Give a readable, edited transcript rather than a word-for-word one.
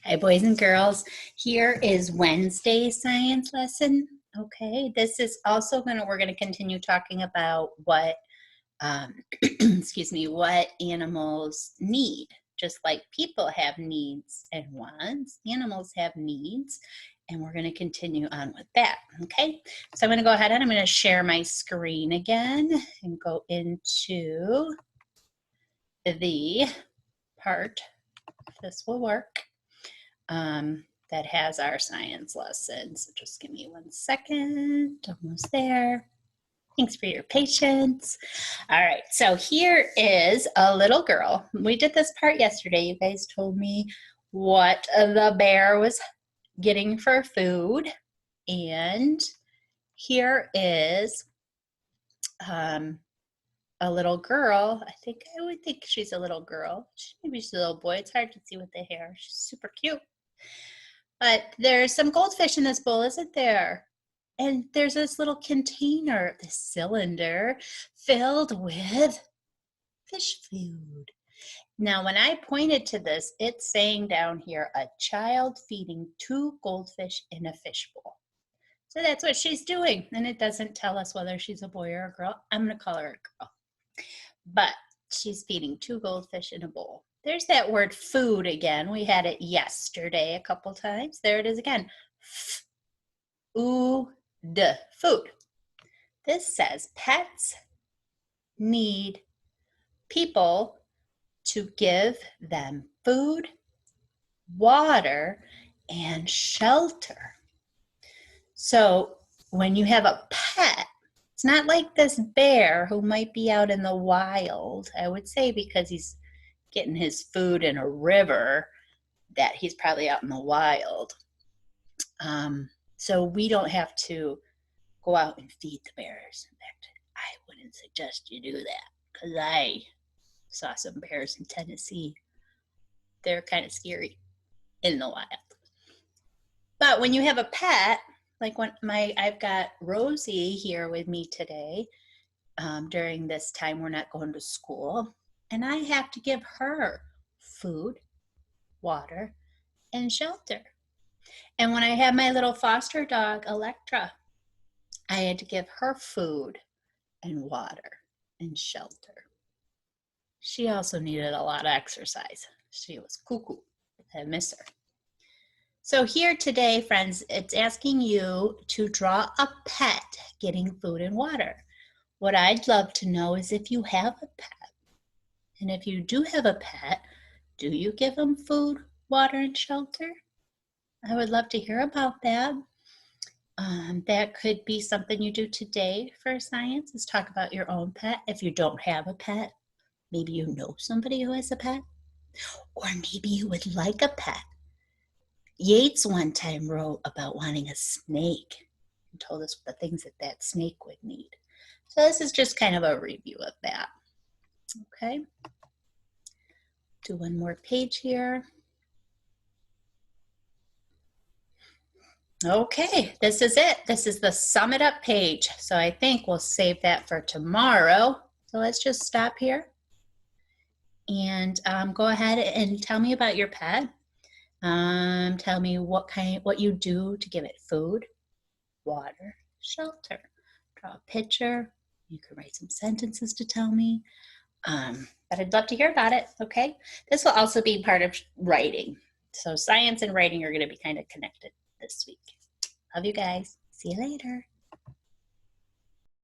Hi, boys and girls. Here is Wednesday's science lesson. Okay, this is also we're going to continue talking about what, excuse me, what animals need. Just like people have needs and wants, animals have needs, and we're going to continue on with that. Okay, so I'm going to go ahead and I'm going to share my screen again and go into the part, this will work, that has our science lessons. So just give me 1 second, almost there. Thanks for your patience. All right, so here is a little girl. We did this part yesterday. You guys told me what the bear was getting for food. And here is a little girl. I would think she's a little girl. Maybe she's a little boy. It's hard to see with the hair. She's super cute. But there's some goldfish in this bowl, isn't there? And there's this little container, this cylinder filled with fish food. Now, when I pointed to this, it's saying down here, a child feeding 2 goldfish in a fish bowl. So that's what she's doing. And it doesn't tell us whether she's a boy or a girl. I'm going to call her a girl. But she's feeding 2 goldfish in a bowl. There's that word food again. We had it yesterday a couple times. There it is again. Food. This says pets need people to give them food, water, and shelter. So when you have a pet, it's not like this bear who might be out in the wild. I would say because he's getting his food in a river, that he's probably out in the wild. So we don't have to go out and feed the bears. In fact, I wouldn't suggest you do that because I saw some bears in Tennessee. They're kind of scary in the wild. But when you have a pet, like I've got Rosie here with me today. During this time, we're not going to school. And I have to give her food, water, and shelter. And when I had my little foster dog, Electra, I had to give her food and water and shelter. She also needed a lot of exercise. She was cuckoo. I miss her. So here today, friends, it's asking you to draw a pet getting food and water. What I'd love to know is if you have a pet. And if you do have a pet, do you give them food, water, and shelter? I would love to hear about that. That could be something you do today for science, is talk about your own pet. If you don't have a pet, maybe you know somebody who has a pet, or maybe you would like a pet. Yeats one time wrote about wanting a snake and told us the things that snake would need. So this is just kind of a review of that. Okay. Do one more page here. Okay, this is it. This is the sum it up page. So I think we'll save that for tomorrow. So let's just stop here and go ahead and tell me about your pet. Tell me what you do to give it food, water, shelter. Draw a picture. You can write some sentences to tell me. But I'd love to hear about it, okay? This will also be part of writing. So science and writing are going to be kind of connected this week. Love you guys. See you later.